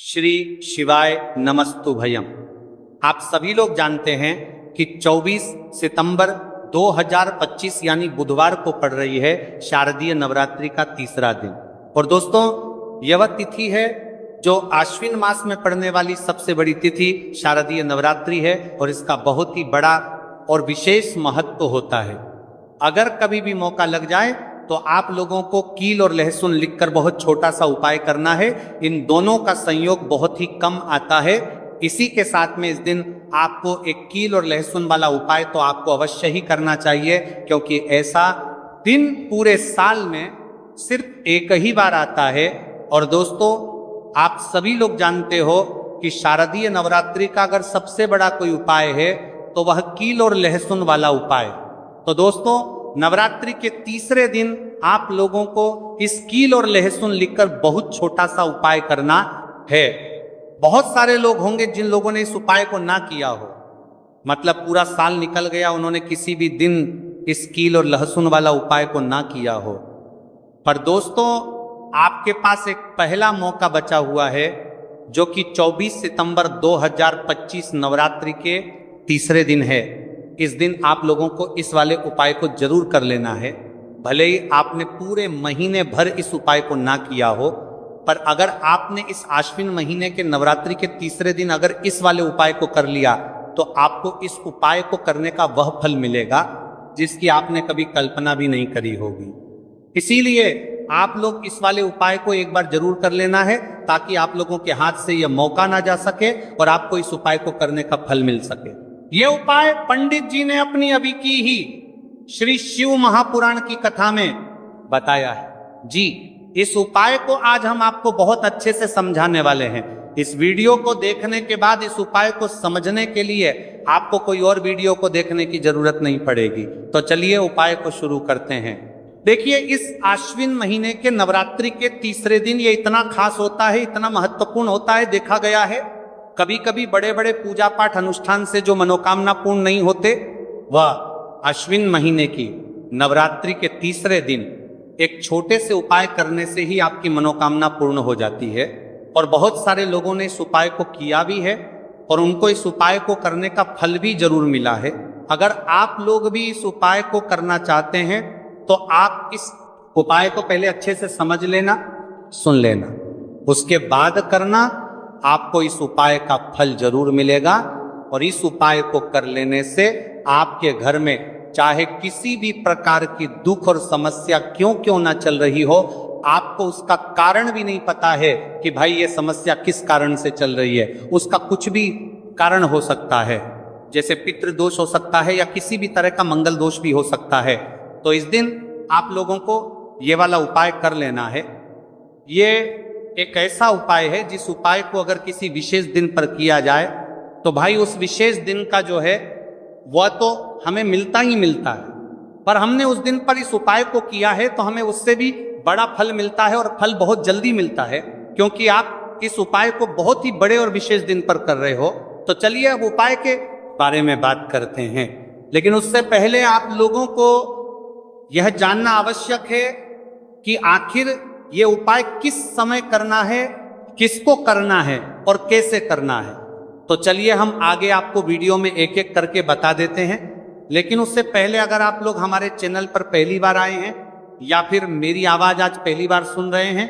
श्री शिवाय नमस्तुभयम। आप सभी लोग जानते हैं कि 24 सितंबर 2025 यानी बुधवार को पड़ रही है शारदीय नवरात्रि का तीसरा दिन। और दोस्तों, यह तिथि है जो आश्विन मास में पड़ने वाली सबसे बड़ी तिथि शारदीय नवरात्रि है और इसका बहुत ही बड़ा और विशेष महत्व होता है। अगर कभी भी मौका लग जाए तो आप लोगों को कील और लहसुन लिखकर बहुत छोटा सा उपाय करना है। इन दोनों का संयोग बहुत ही कम आता है। इसी के साथ में इस दिन आपको एक कील और लहसुन वाला उपाय तो आपको अवश्य ही करना चाहिए, क्योंकि ऐसा दिन पूरे साल में सिर्फ एक ही बार आता है। और दोस्तों, आप सभी लोग जानते हो कि शारदीय नवरात्रि का अगर सबसे बड़ा कोई उपाय है तो वह कील और लहसुन वाला उपाय। तो दोस्तों, नवरात्रि के तीसरे दिन आप लोगों को इस कील और लहसुन लिखकर बहुत छोटा सा उपाय करना है। बहुत सारे लोग होंगे जिन लोगों ने इस उपाय को ना किया हो, मतलब पूरा साल निकल गया, उन्होंने किसी भी दिन इस कील और लहसुन वाला उपाय को ना किया हो। पर दोस्तों, आपके पास एक पहला मौका बचा हुआ है, जो कि 24 सितंबर 2025 नवरात्रि के तीसरे दिन है। इस दिन आप लोगों को इस वाले उपाय को जरूर कर लेना है। भले ही आपने पूरे महीने भर इस उपाय को ना किया हो, पर अगर आपने इस आश्विन महीने के नवरात्रि के तीसरे दिन अगर इस वाले उपाय को कर लिया तो आपको इस उपाय को करने का वह फल मिलेगा जिसकी आपने कभी कल्पना भी नहीं करी होगी। इसीलिए आप लोग इस वाले उपाय को एक बार जरूर कर लेना है, ताकि आप लोगों के हाथ से यह मौका ना जा सके और आपको इस उपाय को करने का फल मिल सके। यह उपाय पंडित जी ने अपनी अभी की ही श्री शिव महापुराण की कथा में बताया है जी। इस उपाय को आज हम आपको बहुत अच्छे से समझाने वाले हैं। इस वीडियो को देखने के बाद इस उपाय को समझने के लिए आपको कोई और वीडियो को देखने की जरूरत नहीं पड़ेगी। तो चलिए उपाय को शुरू करते हैं। देखिए, इस आश्विन महीने के नवरात्रि के तीसरे दिन ये इतना खास होता है, इतना महत्वपूर्ण होता है। देखा गया है कभी कभी बड़े बड़े पूजा पाठ अनुष्ठान से जो मनोकामना पूर्ण नहीं होते, वह अश्विन महीने की नवरात्रि के तीसरे दिन एक छोटे से उपाय करने से ही आपकी मनोकामना पूर्ण हो जाती है। और बहुत सारे लोगों ने इस उपाय को किया भी है और उनको इस उपाय को करने का फल भी जरूर मिला है। अगर आप लोग भी इस उपाय को करना चाहते हैं तो आप इस उपाय को पहले अच्छे से समझ लेना, सुन लेना, उसके बाद करना। आपको इस उपाय का फल जरूर मिलेगा। और इस उपाय को कर लेने से आपके घर में चाहे किसी भी प्रकार की दुख और समस्या क्यों ना चल रही हो, आपको उसका कारण भी नहीं पता है कि भाई ये समस्या किस कारण से चल रही है। उसका कुछ भी कारण हो सकता है, जैसे पितृदोष हो सकता है या किसी भी तरह का मंगल दोष भी हो सकता है। तो इस दिन आप लोगों को ये वाला उपाय कर लेना है। ये एक ऐसा उपाय है जिस उपाय को अगर किसी विशेष दिन पर किया जाए तो भाई उस विशेष दिन का जो है वह तो हमें मिलता ही मिलता है। पर हमने उस दिन पर इस उपाय को किया है तो हमें उससे भी बड़ा फल मिलता है, और फल बहुत जल्दी मिलता है, क्योंकि आप इस उपाय को बहुत ही बड़े और विशेष दिन पर कर रहे हो। तो चलिए अब उपाय के बारे में बात करते हैं। लेकिन उससे पहले आप लोगों को यह जानना आवश्यक है कि आखिर ये उपाय किस समय करना है, किसको करना है और कैसे करना है। तो चलिए हम आगे आपको वीडियो में एक एक करके बता देते हैं। लेकिन उससे पहले अगर आप लोग हमारे चैनल पर पहली बार आए हैं या फिर मेरी आवाज़ आज पहली बार सुन रहे हैं,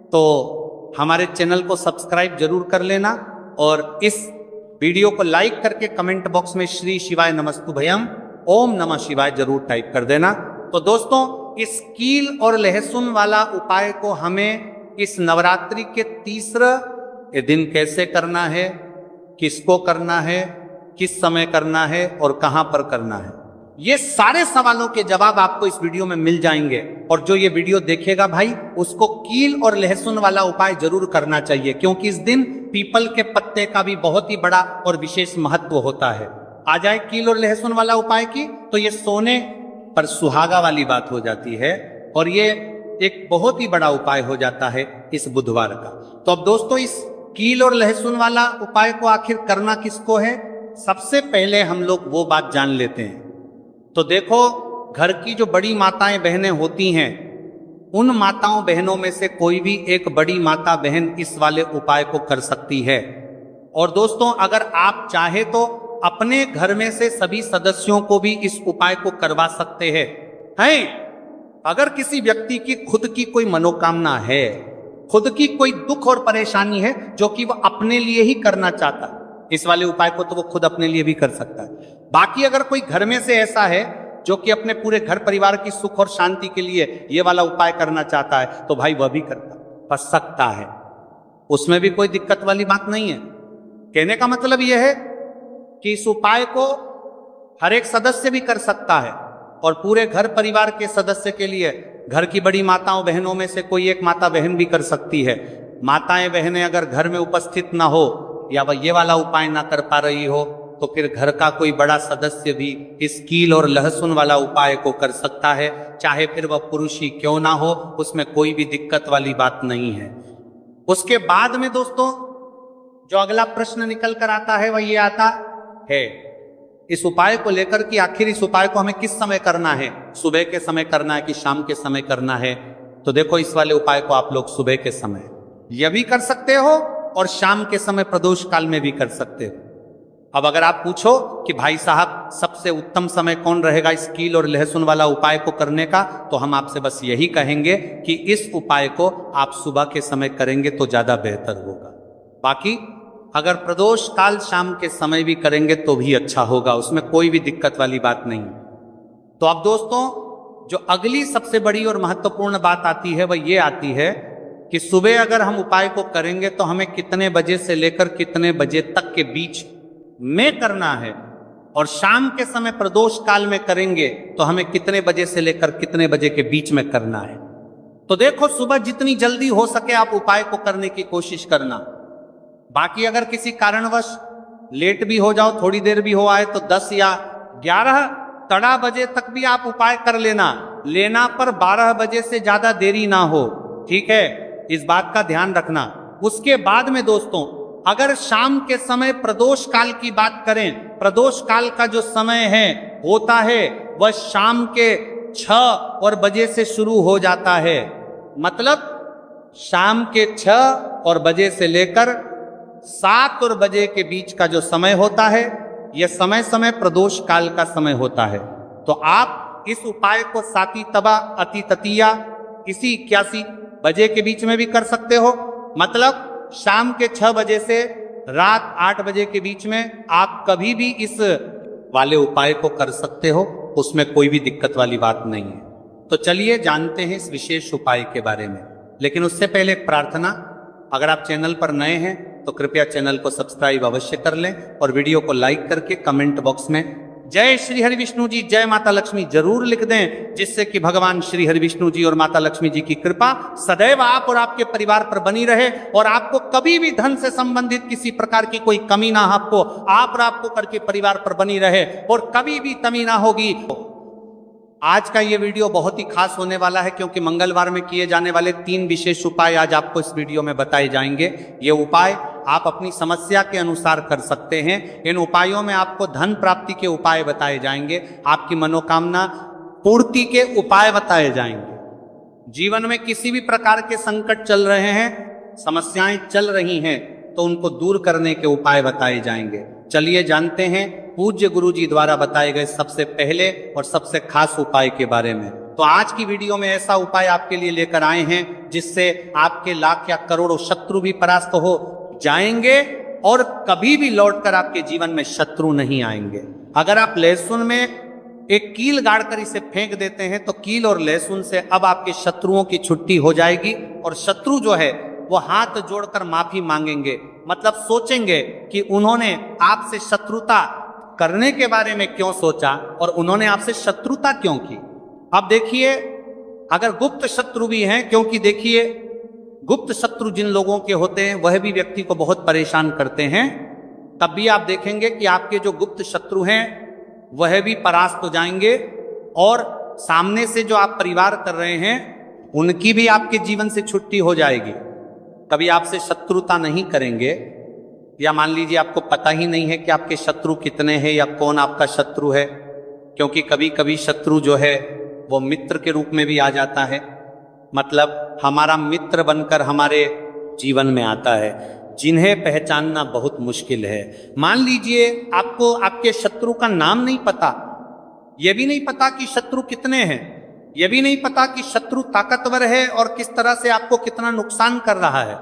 तो हमारे चैनल को सब्सक्राइब जरूर कर लेना और इस वीडियो को लाइक करके कमेंट बॉक्स में श्री शिवाय नमस्तुभयम ओम नमः शिवाय जरूर टाइप कर देना। तो दोस्तों, इस कील और लहसुन वाला उपाय को हमें इस नवरात्रि के तीसरे दिन कैसे करना है, किसको करना है, किस समय करना है और कहां पर करना है, ये सारे सवालों के जवाब आपको इस वीडियो में मिल जाएंगे। और जो ये वीडियो देखेगा भाई, उसको कील और लहसुन वाला उपाय जरूर करना चाहिए, क्योंकि इस दिन पीपल के पत्ते का भी बहुत ही बड़ा और विशेष महत्व होता है। आ जाए कील और लहसुन वाला उपाय की, तो ये सोने पर सुहागा वाली बात हो जाती है और ये एक बहुत ही बड़ा उपाय हो जाता है इस बुधवार का। तो अब दोस्तों, इस कील और लहसुन वाला उपाय को आखिर करना किसको है, सबसे पहले हम लोग वो बात जान लेते हैं। तो देखो, घर की जो बड़ी माताएं बहनें होती हैं उन माताओं बहनों में से कोई भी एक बड़ी माता बहन इस वाले उपाय को कर सकती है। और दोस्तों, अगर आप चाहे तो अपने घर में से सभी सदस्यों को भी इस उपाय को करवा सकते हैं। अगर किसी व्यक्ति की खुद की कोई मनोकामना है, खुद की कोई दुख और परेशानी है जो कि वह अपने लिए ही करना चाहता है, इस वाले उपाय को तो वो खुद अपने लिए भी कर सकता है। बाकी अगर कोई घर में से ऐसा है जो कि अपने पूरे घर परिवार की सुख और शांति के लिए ये वाला उपाय करना चाहता है, तो भाई वह भी कर सकता है, उसमें भी कोई दिक्कत वाली बात नहीं है। कहने का मतलब यह है कि इस उपाय को हर एक सदस्य भी कर सकता है और पूरे घर परिवार के सदस्य के लिए घर की बड़ी माताओं बहनों में से कोई एक माता बहन भी कर सकती है। माताएं बहनें अगर घर में उपस्थित ना हो या वह ये वाला उपाय ना कर पा रही हो, तो फिर घर का कोई बड़ा सदस्य भी इस कील और लहसुन वाला उपाय को कर सकता है, चाहे फिर वह पुरुष ही क्यों ना हो, उसमें कोई भी दिक्कत वाली बात नहीं है। उसके बाद में दोस्तों जो अगला प्रश्न निकल कर आता है वह ये आता है इस उपाय को लेकर कि आखिर इस उपाय को हमें किस समय करना है, सुबह के समय करना है कि शाम के समय करना है। तो देखो, इस वाले उपाय को आप लोग सुबह के समय यह भी कर सकते हो और शाम के समय प्रदोष काल में भी कर सकते हो। अब अगर आप पूछो कि भाई साहब सबसे उत्तम समय कौन रहेगा इस कील और लहसुन वाला उपाय को करने का, तो हम आपसे बस यही कहेंगे कि इस उपाय को आप सुबह के समय करेंगे तो ज्यादा बेहतर होगा। बाकी अगर प्रदोष काल शाम के समय भी करेंगे तो भी अच्छा होगा, उसमें कोई भी दिक्कत वाली बात नहीं। तो अब दोस्तों, जो अगली सबसे बड़ी और महत्वपूर्ण बात आती है वह ये आती है कि सुबह अगर हम उपाय को करेंगे तो हमें कितने बजे से लेकर कितने बजे तक के बीच में करना है, और शाम के समय प्रदोष काल में करेंगे तो हमें कितने बजे से लेकर कितने बजे के बीच में करना है। तो देखो, सुबह जितनी जल्दी हो सके आप उपाय को करने की कोशिश करना। बाकी अगर किसी कारणवश लेट भी हो जाओ, थोड़ी देर भी हो आए, तो 10 या 11 तड़ा बजे तक भी आप उपाय कर लेना पर 12 बजे से ज्यादा देरी ना हो, ठीक है, इस बात का ध्यान रखना। उसके बाद में दोस्तों, अगर शाम के समय प्रदोष काल की बात करें, प्रदोष काल का जो समय है होता है वह शाम के 6 बजे से शुरू हो जाता है। मतलब शाम के 6 बजे से लेकर 7 बजे के बीच का जो समय होता है, यह समय प्रदोष काल का समय होता है। तो आप इस उपाय को साती तबा अति ततिया इसी 81 बजे के बीच में भी कर सकते हो। मतलब शाम के 6 बजे से रात 8 बजे के बीच में आप कभी भी इस वाले उपाय को कर सकते हो, उसमें कोई भी दिक्कत वाली बात नहीं है। तो चलिए जानते हैं इस विशेष उपाय के बारे में। लेकिन उससे पहले एक प्रार्थना, अगर आप चैनल पर नए हैं तो कृपया चैनल को सब्सक्राइब अवश्य कर लें और वीडियो को लाइक करके कमेंट बॉक्स में जय श्री हरि विष्णु जी, जय माता लक्ष्मी जरूर लिख दें, जिससे कि भगवान श्री हरि विष्णु जी और माता लक्ष्मी जी की कृपा सदैव आप और आपके परिवार पर बनी रहे और आपको कभी भी धन से संबंधित किसी प्रकार की कोई कमी ना आपको आप और आपको करके परिवार पर बनी रहे और कभी भी कमी ना होगी। आज का ये वीडियो बहुत ही खास होने वाला है, क्योंकि मंगलवार में किए जाने वाले 3 विशेष उपाय आज आपको इस वीडियो में बताए जाएंगे। ये उपाय आप अपनी समस्या के अनुसार कर सकते हैं। इन उपायों में आपको धन प्राप्ति के उपाय बताए जाएंगे, आपकी मनोकामना पूर्ति के उपाय बताए जाएंगे। जीवन में किसी भी प्रकार के संकट चल रहे हैं, समस्याएं चल रही हैं, तो उनको दूर करने के उपाय बताए जाएंगे। चलिए जानते हैं पूज्य गुरु जी द्वारा बताए गए सबसे पहले और सबसे खास उपाय के बारे में। तो आज की वीडियो में ऐसा उपाय आपके लिए लेकर आए हैं जिससे आपके लाख या करोड़ों शत्रु भी परास्त हो जाएंगे और कभी भी लौटकर आपके जीवन में शत्रु नहीं आएंगे। अगर आप लहसुन में एक कील गाड़कर इसे फेंक देते हैं तो कील और लहसुन से अब आपके शत्रुओं की छुट्टी हो जाएगी और शत्रु जो है वो हाथ जोड़कर माफी मांगेंगे। मतलब सोचेंगे कि उन्होंने आपसे शत्रुता करने के बारे में क्यों सोचा और उन्होंने आपसे शत्रुता क्यों की। अब देखिए, अगर गुप्त शत्रु भी हैं, क्योंकि देखिए गुप्त शत्रु जिन लोगों के होते हैं वह भी व्यक्ति को बहुत परेशान करते हैं, तब भी आप देखेंगे कि आपके जो गुप्त शत्रु हैं वह भी परास्त हो जाएंगे और सामने से जो आप परिवार कर रहे हैं उनकी भी आपके जीवन से छुट्टी हो जाएगी। कभी आपसे शत्रुता नहीं करेंगे, या मान लीजिए आपको पता ही नहीं है कि आपके शत्रु कितने हैं या कौन आपका शत्रु है, क्योंकि कभी कभी शत्रु जो है वो मित्र के रूप में भी आ जाता है। मतलब हमारा मित्र बनकर हमारे जीवन में आता है, जिन्हें पहचानना बहुत मुश्किल है। मान लीजिए आपको आपके शत्रु का नाम नहीं पता, यह भी नहीं पता कि शत्रु कितने हैं, यह भी नहीं पता कि शत्रु ताकतवर है और किस तरह से आपको कितना नुकसान कर रहा है,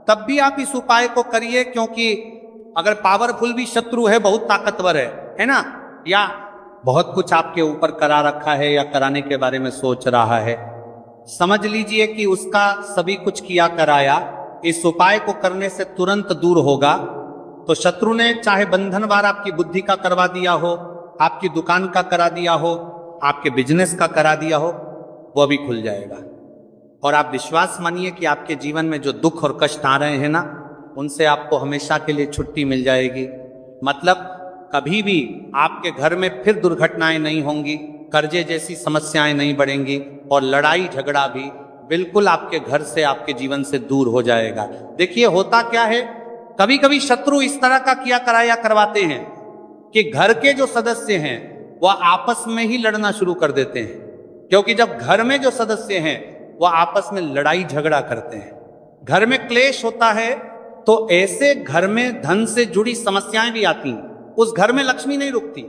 तब भी आप इस उपाय को करिए। क्योंकि अगर पावरफुल भी शत्रु है, बहुत ताकतवर है ना, या बहुत कुछ आपके ऊपर करा रखा है या कराने के बारे में सोच रहा है, समझ लीजिए कि उसका सभी कुछ किया कराया इस उपाय को करने से तुरंत दूर होगा। तो शत्रु ने चाहे बंधनवार आपकी बुद्धि का करवा दिया हो, आपकी दुकान का करा दिया हो, आपके बिजनेस का करा दिया हो, वो भी खुल जाएगा। और आप विश्वास मानिए कि आपके जीवन में जो दुख और कष्ट आ रहे हैं ना, उनसे आपको हमेशा के लिए छुट्टी मिल जाएगी। मतलब कभी भी आपके घर में फिर दुर्घटनाएं नहीं होंगी, कर्जे जैसी समस्याएं नहीं बढ़ेंगी और लड़ाई झगड़ा भी बिल्कुल आपके घर से, आपके जीवन से दूर हो जाएगा। देखिए होता क्या है, कभी कभी शत्रु इस तरह का किया कराया करवाते हैं कि घर के जो सदस्य हैं वह आपस में ही लड़ना शुरू कर देते हैं। क्योंकि जब घर में जो सदस्य हैं वह आपस में लड़ाई झगड़ा करते हैं, घर में क्लेश होता है, तो ऐसे घर में धन से जुड़ी समस्याएं भी आती हैं। उस घर में लक्ष्मी नहीं रुकती।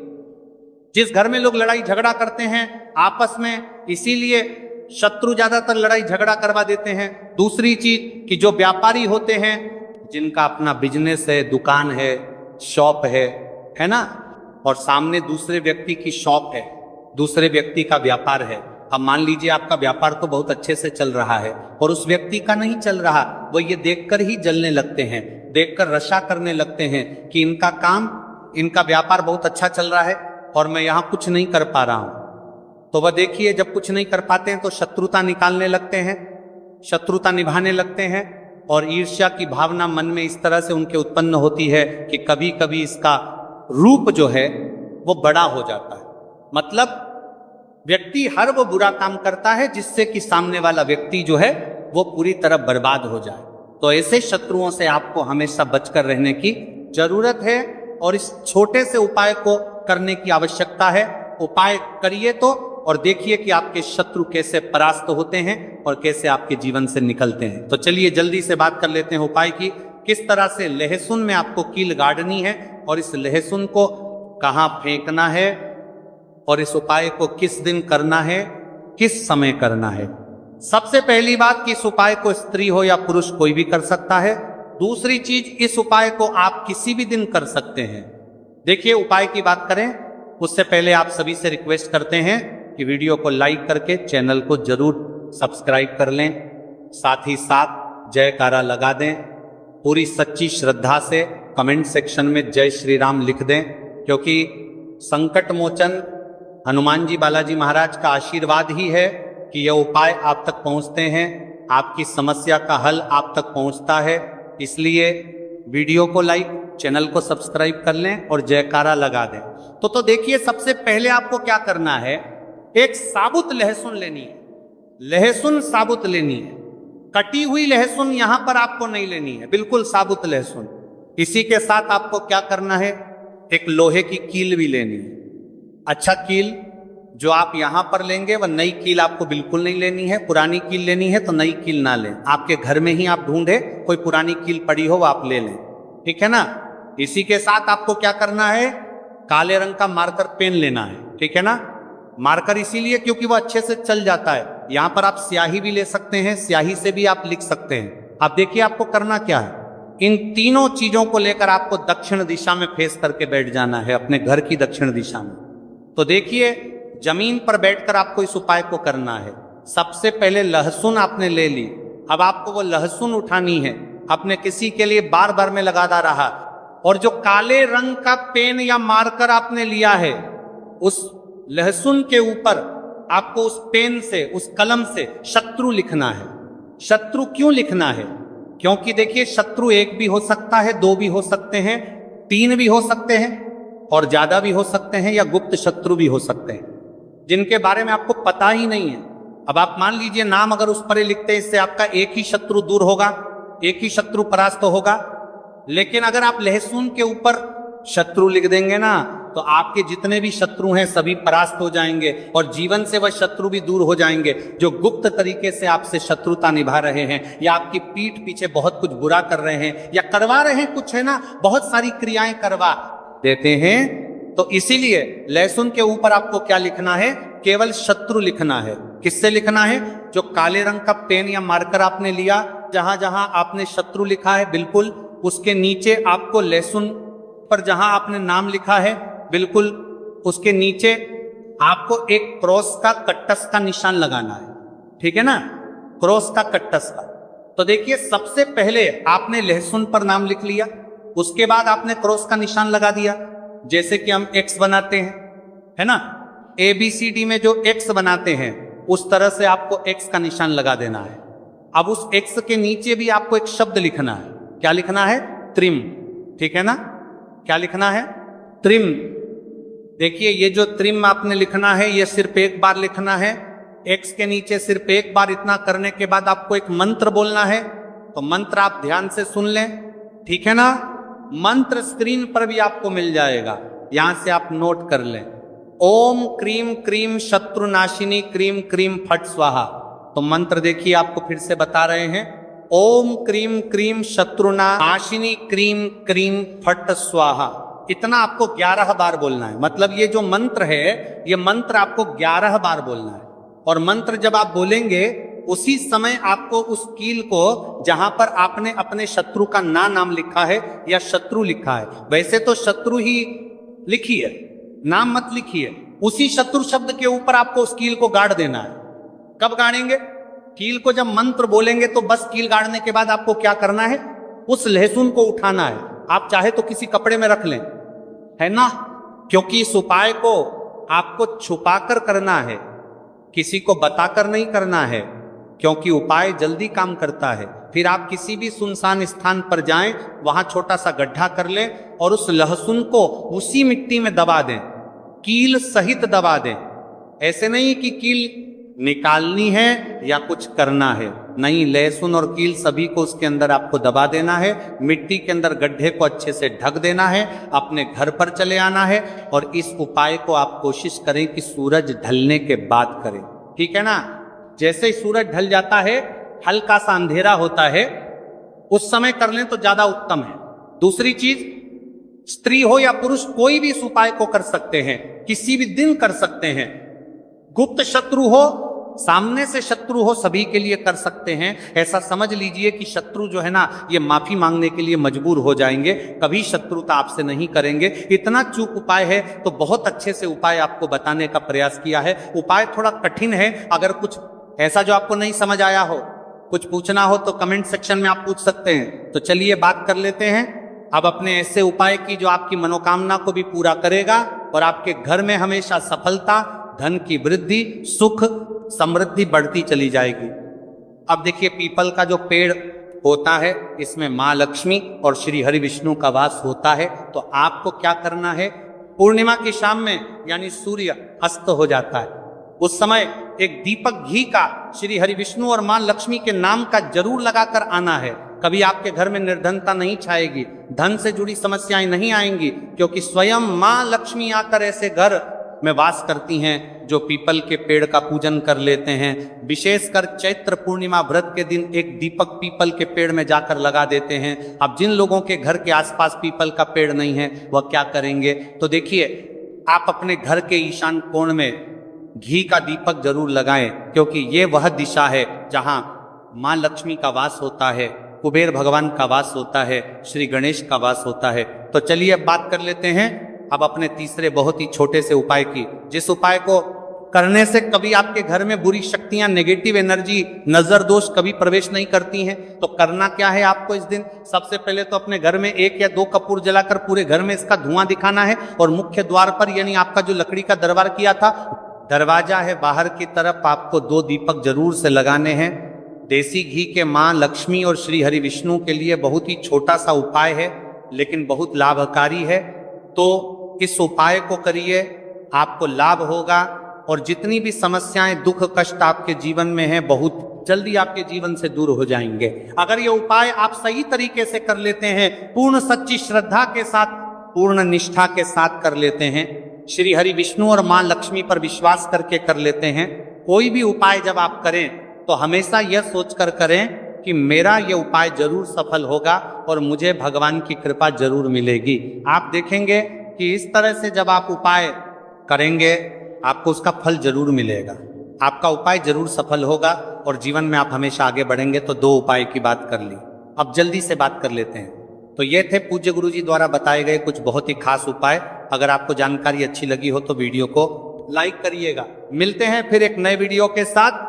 जिस घर में लोग लड़ाई झगड़ा करते हैं आपस में, इसीलिए शत्रु ज्यादातर लड़ाई झगड़ा करवा देते हैं। दूसरी चीज कि जो व्यापारी होते हैं, जिनका अपना बिजनेस है, दुकान है, शॉप है ना, और सामने दूसरे व्यक्ति की शॉप है, दूसरे व्यक्ति का व्यापार है। अब मान लीजिए आपका व्यापार तो बहुत अच्छे से चल रहा है और उस व्यक्ति का नहीं चल रहा, वो ये देखकर ही जलने लगते हैं, देखकर रशा करने लगते हैं कि इनका काम, इनका व्यापार बहुत अच्छा चल रहा है और मैं यहाँ कुछ नहीं कर पा रहा हूं। तो वह देखिए जब कुछ नहीं कर पाते हैं तो शत्रुता निकालने लगते हैं, शत्रुता निभाने लगते हैं, और ईर्ष्या की भावना मन में इस तरह से उनके उत्पन्न होती है कि कभी कभी इसका रूप जो है वो बड़ा हो जाता है। मतलब व्यक्ति हर वो बुरा काम करता है जिससे कि सामने वाला व्यक्ति जो है वो पूरी तरह बर्बाद हो जाए। तो ऐसे शत्रुओं से आपको हमेशा बचकर रहने की जरूरत है और इस छोटे से उपाय को करने की आवश्यकता है। उपाय करिए तो, और देखिए कि आपके शत्रु कैसे परास्त होते हैं और कैसे आपके जीवन से निकलते हैं। तो चलिए जल्दी से बात कर लेते हैं उपाय की। किस तरह से लहसुन में आपको कील गाड़नी है और इस लहसुन को कहाँ फेंकना है और इस उपाय को किस दिन करना है, किस समय करना है। सबसे पहली बात कि इस उपाय को स्त्री हो या पुरुष कोई भी कर सकता है। दूसरी चीज, इस उपाय को आप किसी भी दिन कर सकते हैं। देखिए उपाय की बात करें उससे पहले आप सभी से रिक्वेस्ट करते हैं कि वीडियो को लाइक करके चैनल को जरूर सब्सक्राइब कर लें, साथ ही साथ जयकारा लगा दें। पूरी सच्ची श्रद्धा से कमेंट सेक्शन में जय श्री राम लिख दें, क्योंकि संकट मोचन हनुमान जी बालाजी महाराज का आशीर्वाद ही है कि यह उपाय आप तक पहुंचते हैं, आपकी समस्या का हल आप तक पहुंचता है। इसलिए वीडियो को लाइक, चैनल को सब्सक्राइब कर लें और जयकारा लगा दें। तो देखिए सबसे पहले आपको क्या करना है, एक साबुत लहसुन लेनी है, लहसुन साबुत लेनी है। कटी हुई लहसुन यहां पर आपको नहीं लेनी है, बिल्कुल साबुत लहसुन। इसी के साथ आपको क्या करना है, एक लोहे की कील भी लेनी है। अच्छा कील जो आप यहां पर लेंगे वह नई कील आपको बिल्कुल नहीं लेनी है। पुरानी कील लेनी है तो नई कील ना लें, आपके घर में ही आप ढूंढे कोई पुरानी कील पड़ी हो वो आप ले लें, ठीक है ना। इसी के साथ आपको क्या करना है, काले रंग का मार्कर पेन लेना है, ठीक है ना। मार्कर इसीलिए क्योंकि वो अच्छे से चल जाता है। यहां पर आप स्याही भी ले सकते हैं, स्याही से भी आप लिख सकते हैं। अब देखिए आपको करना क्या है, इन तीनों चीजों को लेकर आपको दक्षिण दिशा में फेस करके बैठ जाना है, अपने घर की दक्षिण दिशा में। तो देखिए जमीन पर बैठकर आपको इस उपाय को करना है। सबसे पहले लहसुन आपने ले ली, अब आपको वो लहसुन उठानी है, अपने किसी के लिए बार बार में लगाता रहा, और जो काले रंग का पेन या मार्कर आपने लिया है उस लहसुन के ऊपर आपको उस पेन से, उस कलम से शत्रु लिखना है। शत्रु क्यों लिखना है, क्योंकि देखिए शत्रु एक भी हो सकता है, दो भी हो सकते हैं, तीन भी हो सकते हैं और ज्यादा भी हो सकते हैं, या गुप्त शत्रु भी हो सकते हैं जिनके बारे में आपको पता ही नहीं है। अब आप मान लीजिए नाम अगर उस पर लिखते हैं, इससे आपका एक ही शत्रु दूर होगा, एक ही शत्रु परास्त होगा। लेकिन अगर आप लहसुन के ऊपर शत्रु लिख देंगे ना, तो आपके जितने भी शत्रु हैं सभी परास्त हो जाएंगे और जीवन से वह शत्रु भी दूर हो जाएंगे जो गुप्त तरीके से आपसे शत्रुता निभा रहे हैं या आपकी पीठ पीछे बहुत कुछ बुरा कर रहे हैं या करवा रहे हैं, कुछ है ना, बहुत सारी क्रियाएं करवा देते हैं। तो इसीलिए लहसुन के ऊपर आपको क्या लिखना है, केवल शत्रु लिखना है। किससे लिखना है? जो काले रंग का पेन या मार्कर आपने लिया, जहां जहां आपने शत्रु लिखा है बिल्कुल उसके नीचे आपको लहसुन पर जहां आपने नाम लिखा है बिल्कुल उसके नीचे आपको एक क्रॉस का कट्टस का निशान लगाना है, ठीक है ना, क्रॉस का कट्टस का। तो देखिए सबसे पहले आपने लहसुन पर नाम लिख लिया, उसके बाद आपने क्रॉस का निशान लगा दिया, जैसे कि हम एक्स बनाते हैं, है ना, ABCD में जो एक्स बनाते हैं उस तरह से आपको एक्स का निशान लगा देना है। अब उस एक्स के नीचे भी आपको एक शब्द लिखना है। क्या लिखना है? त्रिम, ठीक है ना। क्या लिखना है? त्रिम। देखिए ये जो त्रिम आपने लिखना है ये सिर्फ एक बार लिखना है। एक्स के नीचे सिर्फ एक बार इतना करने के बाद आपको एक मंत्र बोलना है। तो मंत्र आप ध्यान से सुन लें, ठीक है ना। मंत्र स्क्रीन पर भी आपको मिल जाएगा, यहां से आप नोट कर लें। ओम क्रीम क्रीम शत्रुनाशिनी क्रीम क्रीम फट स्वाहा। तो मंत्र देखिए आपको फिर से बता रहे हैं, ओम क्रीम क्रीम शत्रुनाशिनी क्रीम क्रीम फट स्वाहा। इतना आपको 11 बार बोलना है। मतलब ये जो मंत्र है ये मंत्र आपको 11 बार बोलना है। और मंत्र जब आप बोलेंगे उसी समय आपको उस कील को जहां पर आपने अपने शत्रु का नाम लिखा है या शत्रु लिखा है, वैसे तो शत्रु ही लिखिए, नाम मत लिखिए, उसी शत्रु शब्द के ऊपर आपको उस कील को गाड़ देना है। कब गाड़ेंगे? कील को जब मंत्र बोलेंगे तो बस कील गाड़ने के बाद आपको क्या करना है, उस लहसुन को उठाना है। आप चाहे तो किसी कपड़े में रख लें, है ना, क्योंकि इस उपाय को आपको छुपाकर करना है, किसी को बताकर नहीं करना है, क्योंकि उपाय जल्दी काम करता है। फिर आप किसी भी सुनसान स्थान पर जाएं, वहां छोटा सा गड्ढा कर लें और उस लहसुन को उसी मिट्टी में दबा दें, कील सहित दबा दें। ऐसे नहीं कि कील निकालनी है या कुछ करना है, नहीं, लहसुन और कील सभी को उसके अंदर आपको दबा देना है। मिट्टी के अंदर गड्ढे को अच्छे से ढक देना है, अपने घर पर चले आना है। और इस उपाय को आप कोशिश करें कि सूरज ढलने के बाद करें, ठीक है ना। जैसे ही सूरज ढल जाता है, हल्का सा अंधेरा होता है, उस समय कर लें तो ज्यादा उत्तम है। दूसरी चीज, स्त्री हो या पुरुष कोई भी इस उपाय को कर सकते हैं, किसी भी दिन कर सकते हैं। गुप्त शत्रु हो, सामने से शत्रु हो, सभी के लिए कर सकते हैं। ऐसा समझ लीजिए कि शत्रु जो है ना ये माफी मांगने के लिए मजबूर हो जाएंगे, कभी शत्रुता आपसे नहीं करेंगे। इतना चूक उपाय है तो बहुत अच्छे से उपाय आपको बताने का प्रयास किया है। उपाय थोड़ा कठिन है, अगर कुछ ऐसा जो आपको नहीं समझ आया हो, कुछ पूछना हो तो कमेंट सेक्शन में आप पूछ सकते हैं। तो चलिए बात कर लेते हैं अब अपने ऐसे उपाय की जो आपकी मनोकामना को भी पूरा करेगा और आपके घर में हमेशा सफलता, धन की वृद्धि, सुख, समृद्धि बढ़ती चली जाएगी। अब देखिए पीपल का जो पेड़ होता है इसमें माँ लक्ष्मी और श्री हरि विष्णु का वास होता है। तो आपको क्या करना है, पूर्णिमा की शाम में यानी सूर्य अस्त हो जाता है उस समय एक दीपक घी का श्री हरि विष्णु और माँ लक्ष्मी के नाम का जरूर लगाकर आना है। कभी आपके घर में निर्धनता नहीं छाएगी, धन से जुड़ी समस्याएं नहीं आएंगी, क्योंकि स्वयं माँ लक्ष्मी आकर ऐसे घर में वास करती हैं जो पीपल के पेड़ का पूजन कर लेते हैं। विशेषकर चैत्र पूर्णिमा व्रत के दिन एक दीपक पीपल के पेड़ में जाकर लगा देते हैं। अब जिन लोगों के घर के आसपास पीपल का पेड़ नहीं है वह क्या करेंगे, तो देखिए आप अपने घर के ईशान कोण में घी का दीपक जरूर लगाएं, क्योंकि ये वह दिशा है जहां माँ लक्ष्मी का वास होता है, कुबेर भगवान का वास होता है, श्री गणेश का वास होता है। तो चलिए अब बात कर लेते हैं अब अपने तीसरे बहुत ही छोटे से उपाय की, जिस उपाय को करने से कभी आपके घर में बुरी शक्तियां, नेगेटिव एनर्जी, नजर दोष कभी प्रवेश नहीं करती हैं। तो करना क्या है आपको इस दिन, सबसे पहले तो अपने घर में 1 या 2 कपूर जलाकर पूरे घर में इसका धुआं दिखाना है और मुख्य द्वार पर यानी आपका जो लकड़ी का दरबार किया था, दरवाजा है बाहर की तरफ, आपको 2 दीपक जरूर से लगाने हैं। देसी घी के माँ लक्ष्मी और श्री हरि विष्णु के लिए बहुत ही छोटा सा उपाय है लेकिन बहुत लाभकारी है। तो इस उपाय को करिए, आपको लाभ होगा और जितनी भी समस्याएं, दुख, कष्ट आपके जीवन में हैं बहुत जल्दी आपके जीवन से दूर हो जाएंगे। अगर ये उपाय आप सही तरीके से कर लेते हैं, पूर्ण सच्ची श्रद्धा के साथ पूर्ण निष्ठा के साथ कर लेते हैं, श्री हरि विष्णु और मां लक्ष्मी पर विश्वास करके कर लेते हैं, कोई भी उपाय जब आप करें तो हमेशा यह सोचकर करें कि मेरा यह उपाय जरूर सफल होगा और मुझे भगवान की कृपा जरूर मिलेगी। आप देखेंगे कि इस तरह से जब आप उपाय करेंगे आपको उसका फल जरूर मिलेगा, आपका उपाय जरूर सफल होगा और जीवन में आप हमेशा आगे बढ़ेंगे। तो 2 उपाय की बात कर ली, अब जल्दी से बात कर लेते हैं। तो ये थे पूज्य गुरु जी द्वारा बताए गए कुछ बहुत ही खास उपाय। अगर आपको जानकारी अच्छी लगी हो तो वीडियो को लाइक करिएगा। मिलते हैं फिर एक नए वीडियो के साथ।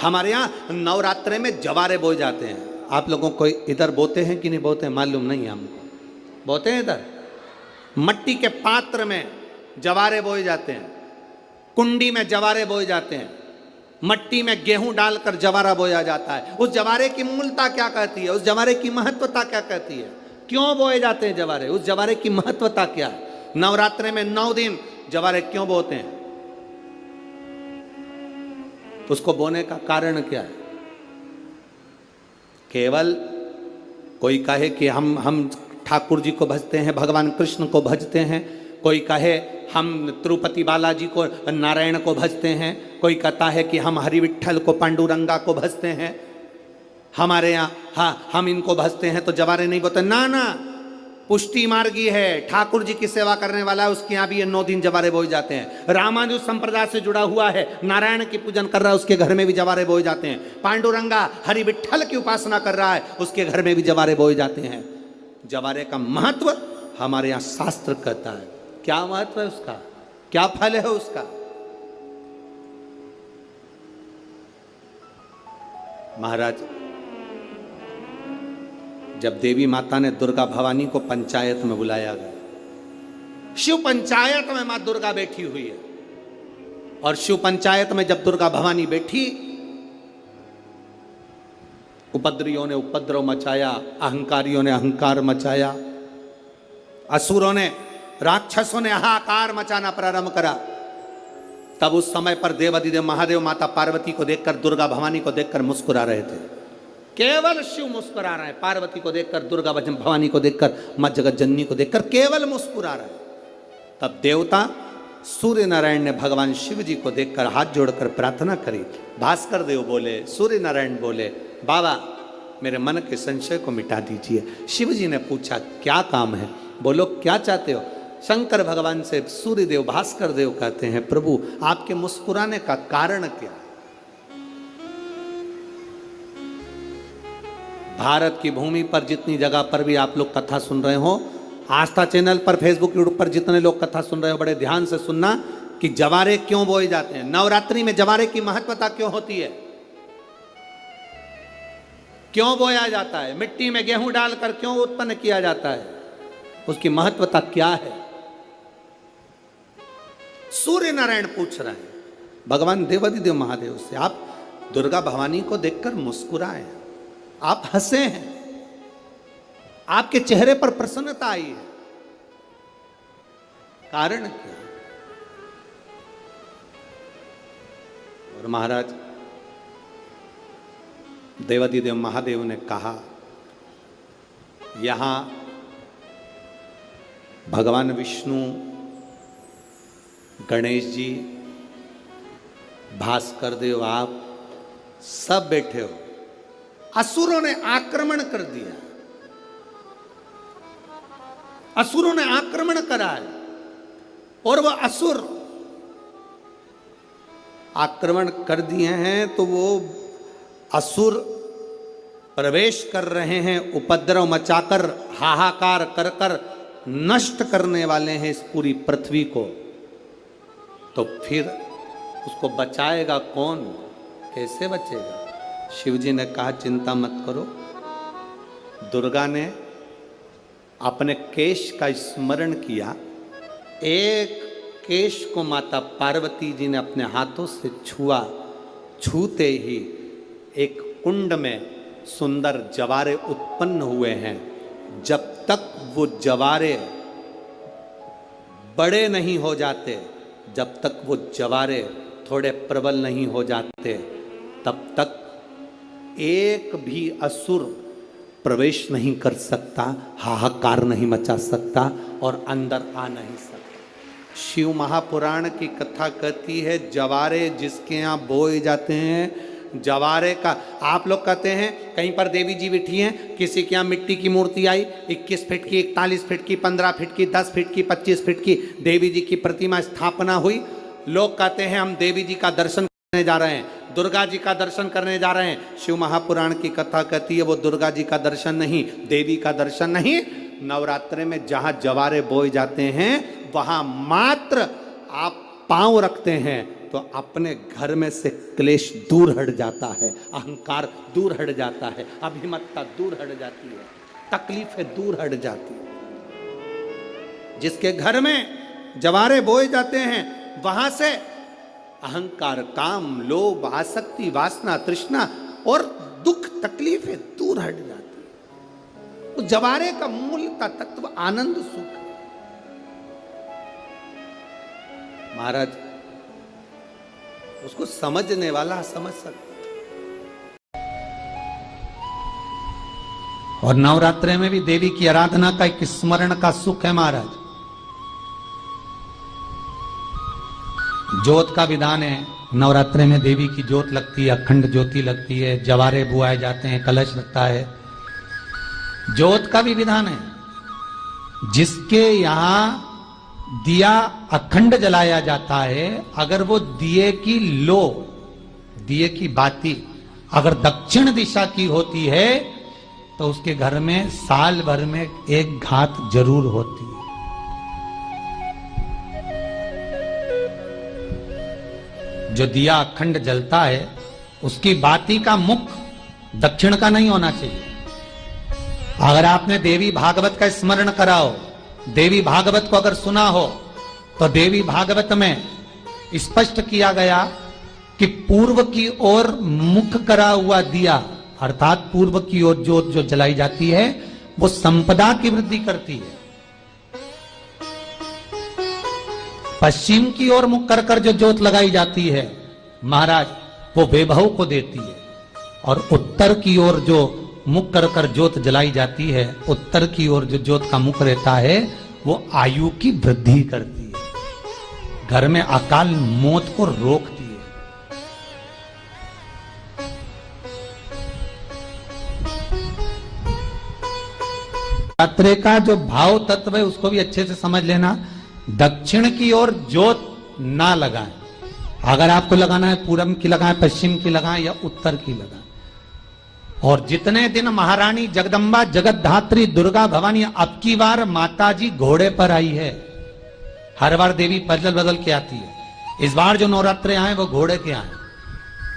हमारे यहाँ नवरात्रे में जवारे बोए जाते हैं। आप लोगों को इधर बोते हैं कि नहीं बोते हैं मालूम नहीं, हमको बोते हैं। इधर मट्टी के पात्र में जवारे बोए जाते हैं, कुंडी में जवारे बोए जाते हैं, मट्टी में गेहूं डालकर जवारा बोया जाता है। उस जवारे की मूलता क्या कहती है, उस जवारे की महत्वता क्या कहती है, क्यों बोए जाते हैं जवारे, उस जवारे की महत्वता क्या है, नवरात्रे में 9 दिन जवारे क्यों बोते हैं, उसको बोने का कारण क्या है। केवल कोई कहे कि हम ठाकुर जी को भजते हैं, भगवान कृष्ण को भजते हैं, कोई कहे हम तिरुपति बालाजी को नारायण को भजते हैं, कोई कहता है कि हम हरि विट्ठल को पांडुरंगा को भजते हैं, हमारे यहाँ हाँ हम इनको भजते हैं तो जवारे नहीं बोते। ना ना, पुष्टि मार्गी है, ठाकुर जी की सेवा करने वाला है, उसके यहाँ भी ये 9 दिन जवारे बोए जाते हैं। रामानुज संप्रदाय से जुड़ा हुआ है, नारायण की पूजन कर रहा है, उसके घर में भी जवारे बोए जाते हैं। पांडुरंगा हरि विट्ठल की उपासना कर रहा है, उसके घर में भी जवारे बोए जाते हैं। जवारे का महत्व हमारे यहाँ शास्त्र कहता है। क्या महत्व है उसका, क्या फल है उसका। महाराज, जब देवी माता ने दुर्गा भवानी को पंचायत में बुलाया गया, शिव पंचायत में मां दुर्गा बैठी हुई है, और शिव पंचायत में जब दुर्गा भवानी बैठी, उपद्रवियों ने उपद्रव मचाया, अहंकारियों ने अहंकार मचाया, असुरों ने राक्षसों ने हाहाकार मचाना प्रारंभ करा। तब उस समय पर देवाधिदेव महादेव माता पार्वती को देखकर, दुर्गा भवानी को देखकर मुस्कुरा रहे थे। केवल शिव मुस्कुरा रहे हैं, पार्वती को देखकर, दुर्गा भवानी को देखकर, मां जगत जननी को देखकर केवल मुस्कुरा रहे हैं। तब देवता सूर्य नारायण ने भगवान शिव जी को देखकर हाथ जोड़कर प्रार्थना करी। भास्कर देव बोले, सूर्य नारायण बोले, बाबा मेरे मन के संशय को मिटा दीजिए। शिव जी ने पूछा क्या काम है, बोलो क्या चाहते हो। शंकर भगवान से सूर्य देव भास्कर देव कहते हैं, प्रभु आपके मुस्कुराने का कारण क्या है। भारत की भूमि पर जितनी जगह पर भी आप लोग कथा सुन रहे हो, आस्था चैनल पर, फेसबुक, यूट्यूब पर जितने लोग कथा सुन रहे हो, बड़े ध्यान से सुनना कि जवारे क्यों बोए जाते हैं। नवरात्रि में जवारे की महत्वता क्यों होती है, क्यों बोया जाता है, मिट्टी में गेहूं डालकर क्यों उत्पन्न किया जाता है, उसकी महत्वता क्या है। सूर्य नारायण पूछ रहे हैं भगवान देवाधिदेव महादेव से, आप दुर्गा भवानी को देखकर मुस्कुराए, आप हंसे हैं, आपके चेहरे पर प्रसन्नता आई है, कारण क्या। और महाराज देवाधिदेव महादेव ने कहा, यहां भगवान विष्णु, गणेश जी, भास्कर देव, आप सब बैठे हो। असुरों ने आक्रमण कर दिया, असुरों ने आक्रमण करा है, और वह असुर आक्रमण कर दिए हैं तो वो असुर प्रवेश कर रहे हैं, उपद्रव मचाकर, हाहाकार कर कर नष्ट करने वाले हैं इस पूरी पृथ्वी को। तो फिर उसको बचाएगा कौन, कैसे बचेगा। शिव जी ने कहा चिंता मत करो। दुर्गा ने अपने केश का स्मरण किया, एक केश को माता पार्वती जी ने अपने हाथों से छुआ, छूते ही एक कुंड में सुंदर जवारे उत्पन्न हुए हैं। जब तक वो जवारे बड़े नहीं हो जाते, जब तक वो जवारे थोड़े प्रबल नहीं हो जाते, तब तक एक भी असुर प्रवेश नहीं कर सकता, हाहाकार नहीं मचा सकता और अंदर आ नहीं सकता। शिव महापुराण की कथा कहती है जवारे जिसके यहाँ बोए जाते हैं, जवारे का आप लोग कहते हैं कहीं पर देवी जी बैठी हैं, किसी के यहाँ मिट्टी की मूर्ति आई 21 फीट की, 41 फीट की, 15 फीट की, 10 फीट की, 25 फीट की देवी जी की प्रतिमा स्थापना हुई। लोग कहते हैं हम देवी जी का दर्शन करने जा रहे हैं, दुर्गा जी का दर्शन करने जा रहे हैं। शिव महापुराण की कथा कहती है वो दुर्गा जी का दर्शन नहीं, देवी का दर्शन नहीं। नवरात्रे में जहां जवारे बोए जाते हैं वहां मात्र आप पांव रखते हैं तो अपने घर में से क्लेश दूर हट जाता है, अहंकार दूर हट जाता है, अभिमतता दूर हट जाती है, तकलीफें दूर हट जाती है। जिसके घर में जवारे बोए जाते हैं वहां से अहंकार, काम, लोभ, आसक्ति, वासना, तृष्णा और दुख तकलीफें दूर हट जाती है। तो जवारे का मूल का तत्व आनंद सुख है। महाराज उसको समझने वाला समझ सकता। और नवरात्रे में भी देवी की आराधना का एक स्मरण का सुख है महाराज। ज्योत का विधान है, नवरात्रे में देवी की ज्योत लगती है, अखंड ज्योति लगती है, जवारे बुआए जाते हैं, कलश लगता है। ज्योत का भी विधान है। जिसके यहां दिया अखंड जलाया जाता है, अगर वो दिए की लो, दिए की बाती अगर दक्षिण दिशा की होती है तो उसके घर में साल भर में एक घात जरूर होती है। जो दिया अखंड जलता है उसकी बाती का मुख दक्षिण का नहीं होना चाहिए। अगर आपने देवी भागवत का स्मरण कराओ, देवी भागवत को अगर सुना हो तो देवी भागवत में स्पष्ट किया गया कि पूर्व की ओर मुख करा हुआ दिया, अर्थात पूर्व की ओर ज्योत जो जलाई जाती है वो संपदा की वृद्धि करती है। पश्चिम की ओर मुख कर कर जो ज्योत लगाई जाती है महाराज वो वैभव को देती है। और उत्तर की ओर जो मुख कर कर ज्योत जलाई जाती है, उत्तर की ओर जो ज्योत का मुख रहता है वो आयु की वृद्धि करती है, घर में अकाल मौत को रोकती है। नवरात्रे का जो भाव तत्व है उसको भी अच्छे से समझ लेना। दक्षिण की ओर ज्योत ना लगाएं। अगर आपको लगाना है पूरब की लगाएं, पश्चिम की लगाएं या उत्तर की लगाएं। और जितने दिन महारानी जगदम्बा जगतधात्री दुर्गा भवानी, अब की बार माताजी घोड़े पर आई है। हर बार देवी बदल बदल के आती है, इस बार जो नवरात्रे आए वो घोड़े के आए।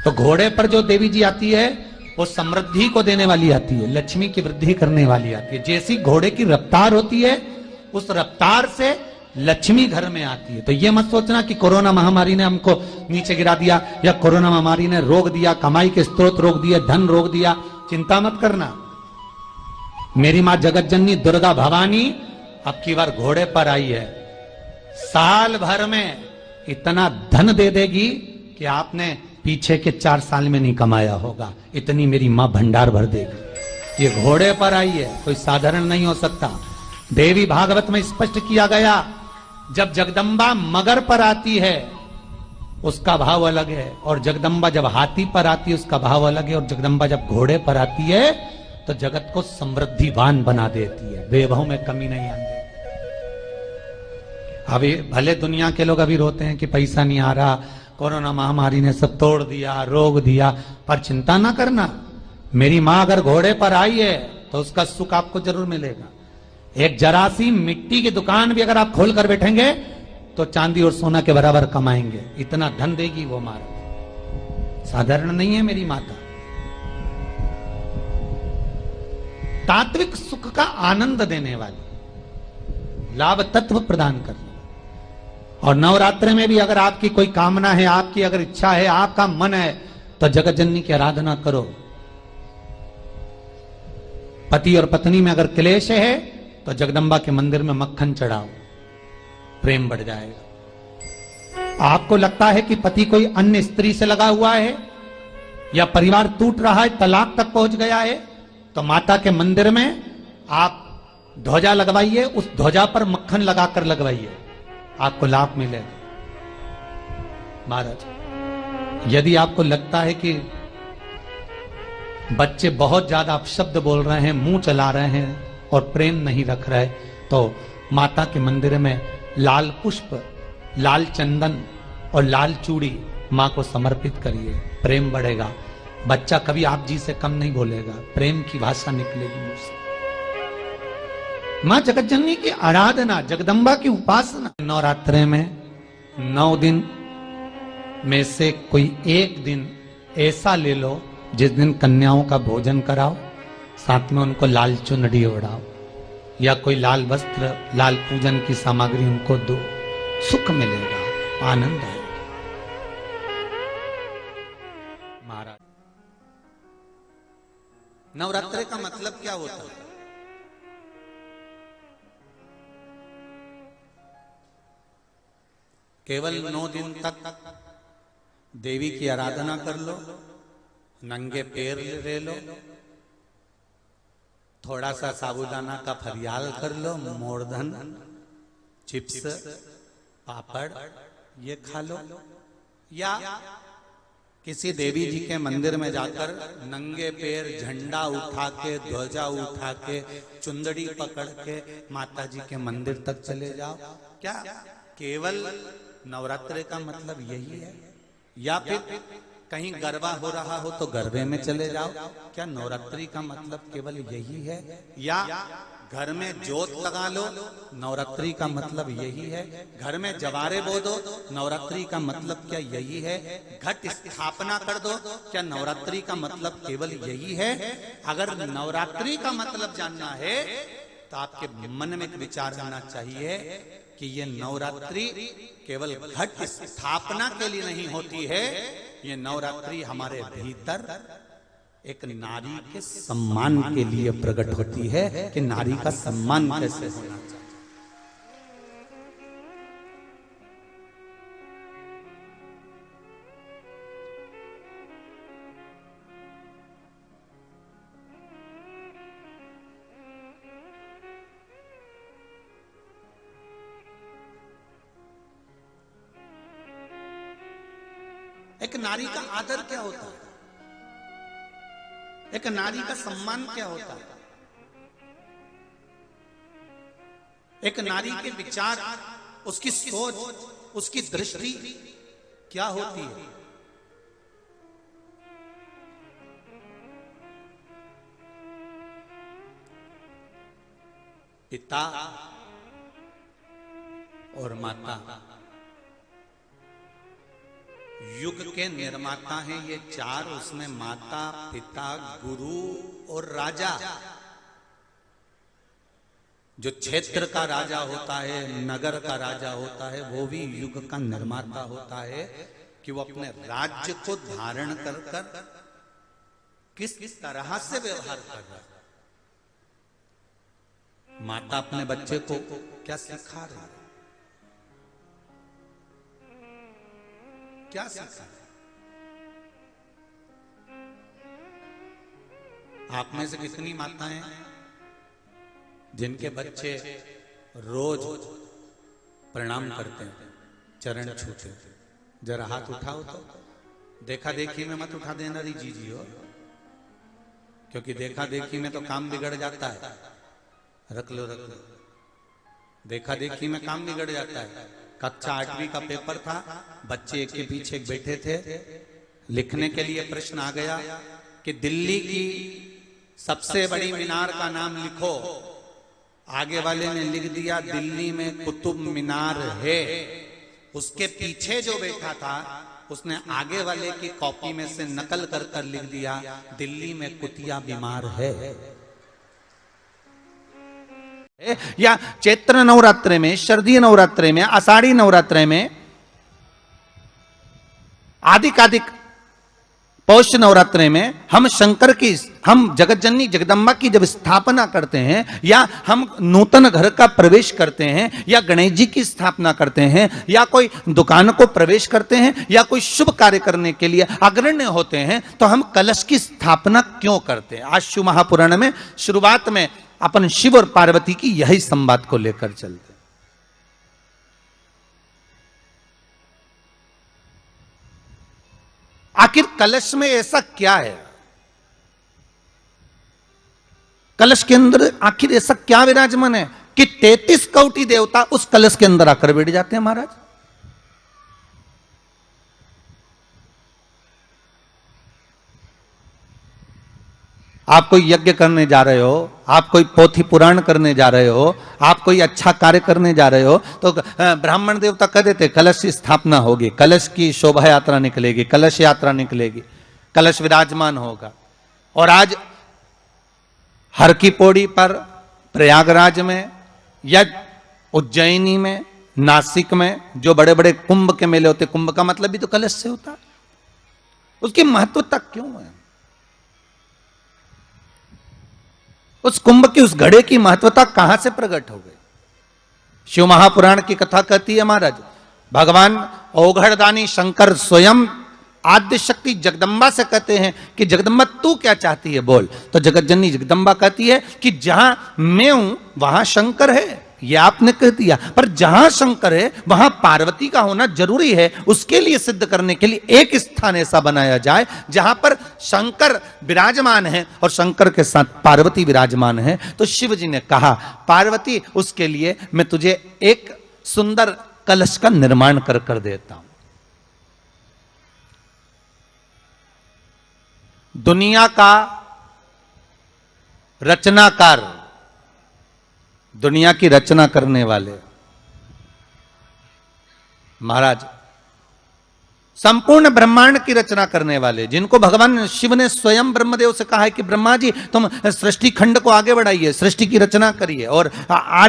तो घोड़े पर जो देवी जी आती है वो समृद्धि को देने वाली आती है, लक्ष्मी की वृद्धि करने वाली आती है। जैसी घोड़े की रफ्तार होती है उस रफ्तार से लक्ष्मी घर में आती है। तो ये मत सोचना कि कोरोना महामारी ने हमको नीचे गिरा दिया या कोरोना महामारी ने रोक दिया, कमाई के स्रोत रोक दिए, धन रोक दिया। चिंता मत करना। मेरी मां जगत जननी दुर्गा भवानी अब की बार घोड़े पर आई है। साल भर में इतना धन दे देगी कि आपने पीछे के 4 साल में नहीं कमाया होगा, इतनी मेरी मां भंडार भर देगी। ये घोड़े पर आई है, कोई साधारण नहीं हो सकता। देवी भागवत में स्पष्ट किया गया, जब जगदम्बा मगर पर आती है उसका भाव अलग है, और जगदम्बा जब हाथी पर आती है उसका भाव अलग है, और जगदम्बा जब घोड़े पर आती है तो जगत को समृद्धिवान बना देती है, वैभव में कमी नहीं आती। अभी भले दुनिया के लोग अभी रोते हैं कि पैसा नहीं आ रहा, कोरोना महामारी ने सब तोड़ दिया, रोक दिया, पर चिंता ना करना। मेरी मां अगर घोड़े पर आई है तो उसका सुख आपको जरूर मिलेगा। एक जरा सी मिट्टी की दुकान भी अगर आप खोल कर बैठेंगे तो चांदी और सोना के बराबर कमाएंगे, इतना धन देगी वो मारा। साधारण नहीं है मेरी माता। तात्विक सुख का आनंद देने वाली, लाभ तत्व प्रदान करने वाली। और नवरात्रि में भी अगर आपकी कोई कामना है, आपकी अगर इच्छा है, आपका मन है तो जगत जननी की आराधना करो। पति और पत्नी में अगर क्लेश है तो जगदम्बा के मंदिर में मक्खन चढ़ाओ, प्रेम बढ़ जाएगा। आपको लगता है कि पति कोई अन्य स्त्री से लगा हुआ है या परिवार टूट रहा है, तलाक तक पहुंच गया है, तो माता के मंदिर में आप ध्वजा लगवाइए, उस ध्वजा पर मक्खन लगाकर लगवाइए, आपको लाभ मिलेगा। महाराज, यदि आपको लगता है कि बच्चे बहुत ज्यादा अपशब्द बोल रहे हैं, मुंह चला रहे हैं और प्रेम नहीं रख रहे, तो माता के मंदिर में लाल पुष्प, लाल चंदन और लाल चूड़ी मां को समर्पित करिए, प्रेम बढ़ेगा। बच्चा कभी आप जी से कम नहीं बोलेगा, प्रेम की भाषा निकलेगी मुंह से। मां जगतजननी की आराधना, जगदम्बा की उपासना। नवरात्रे में 9 दिन में से कोई एक दिन ऐसा ले लो जिस दिन कन्याओं का भोजन कराओ, साथ में उनको लाल चुनरी ओढ़ाओ या कोई लाल वस्त्र, लाल पूजन की सामग्री उनको दो, सुख मिलेगा, आनंद आएगा। महाराज, नवरात्रि का मतलब क्या होता है? केवल 9 दिन तक देवी की आराधना कर लो, नंगे पैर ले लो, थोड़ा सा साबूदाना का फरियाल कर लो, मोरधन, चिप्स, पापड़ ये खा लो, या किसी देवी जी के मंदिर में जाकर नंगे पैर झंडा उठा के, ध्वजा उठा के, चुंदड़ी पकड़ के माता जी के मंदिर तक चले जाओ। क्या केवल नवरात्रि का मतलब यही है? या फिर कहीं गरबा हो रहा हो तो गरबे में चले जाओ? क्या नवरात्रि का मतलब केवल यही है? या घर में जोत लगा लो, नवरात्रि का मतलब यही है? घर में जवारे बो दो, नवरात्रि का मतलब क्या यही है? घट स्थापना कर दो, क्या नवरात्रि का मतलब केवल यही है? अगर नवरात्रि का मतलब जानना है तो आपके मन में एक विचार आना चाहिए कि ये नवरात्रि केवल घट स्थापना के लिए नहीं होती है, ये नवरात्रि हमारे भीतर एक नारी के सम्मान के लिए प्रकट होती है कि नारी का सम्मान कैसे होना चाहिए। एक नारी का आदर क्या होता है? एक नारी का सम्मान क्या होता है? एक नारी के विचार, उसकी सोच, उसकी दृष्टि क्या होती है? पिता और माता युग के निर्माता हैं ये चार, उसमें माता, पिता, गुरु और राजा। जो क्षेत्र का राजा होता है, नगर का राजा होता है, वो भी युग का निर्माता होता है कि वो अपने राज्य को धारण कर कर किस तरह से व्यवहार कर रहा है। माता अपने बच्चे को क्या सिखा रही है? क्या सिखा? आप में से कितनी माताएं जिनके बच्चे रोज प्रणाम करते हैं, चरण छूते हैं? जरा हाथ उठाओ तो। देखा देखी में मत उठा देना जी हो, क्योंकि देखा देखी में तो काम बिगड़ जाता है। रख लो रख लो, देखा देखी में काम बिगड़ जाता है। कक्षा 8वीं का पेपर था, बच्चे एक के पीछे एक बैठे थे, लिखने के लिए प्रश्न आ गया कि दिल्ली की सबसे बड़ी मीनार का नाम लिखो। आगे वाले ने लिख दिया दिल्ली में कुतुब मीनार है। उसके पीछे जो बैठा था उसने आगे वाले की कॉपी में से नकल कर कर लिख दिया दिल्ली में कुतिया बीमार है। या चैत्र नवरात्रे में, शरदीय नवरात्रे में, आषाढ़ी नवरात्रे में आधिकाधिक पौष नवरात्रि में हम जगत जननी जगदम्बा की जब स्थापना करते हैं, या हम नूतन घर का प्रवेश करते हैं, या गणेश जी की स्थापना करते हैं, या कोई दुकान को प्रवेश करते हैं, या कोई शुभ कार्य करने के लिए अग्रण्य होते हैं, तो हम कलश की स्थापना क्यों करते हैं? आज शिव महापुराण में शुरुआत में अपन शिव और पार्वती की यही संवाद को लेकर चलते हैं। आखिर कलश में ऐसा क्या है? कलश के अंदर आखिर ऐसा क्या विराजमान है कि 33 कौटि देवता उस कलश के अंदर आकर बैठ जाते हैं महाराज? आप कोई यज्ञ करने जा रहे हो, आप कोई पोथी पुराण करने जा रहे हो, आप कोई अच्छा कार्य करने जा रहे हो, तो ब्राह्मण देवता कह देते कलश की स्थापना होगी, कलश की शोभा यात्रा निकलेगी, कलश यात्रा निकलेगी, कलश विराजमान होगा। और आज हर की पौड़ी पर, प्रयागराज में या उज्जैनी में, नासिक में जो बड़े बड़े कुंभ के मेले होते, कुंभ का मतलब भी तो कलश से होता है। उसकी महत्वता क्यों है? उस कुंभ की, उस घड़े की महत्वता कहां से प्रकट हो गई? शिव महापुराण की कथा कहती है महाराज, भगवान औघड़दानी शंकर स्वयं आद्य शक्ति जगदम्बा से कहते हैं कि जगदम्बा तू क्या चाहती है बोल। तो जगत जननी जगदम्बा कहती है कि जहां मैं हूं वहां शंकर है। ये आपने कह दिया, पर जहां शंकर है वहां पार्वती का होना जरूरी है। उसके लिए सिद्ध करने के लिए एक स्थान ऐसा बनाया जाए जहां पर शंकर विराजमान है और शंकर के साथ पार्वती विराजमान है। तो शिव जी ने कहा, पार्वती उसके लिए मैं तुझे एक सुंदर कलश का निर्माण कर देता हूं। दुनिया का रचनाकार, दुनिया की रचना करने वाले महाराज, संपूर्ण ब्रह्मांड की रचना करने वाले, जिनको भगवान शिव ने स्वयं ब्रह्मदेव से कहा है कि ब्रह्मा जी तुम सृष्टि खंड को आगे बढ़ाइए, सृष्टि की रचना करिए। और आज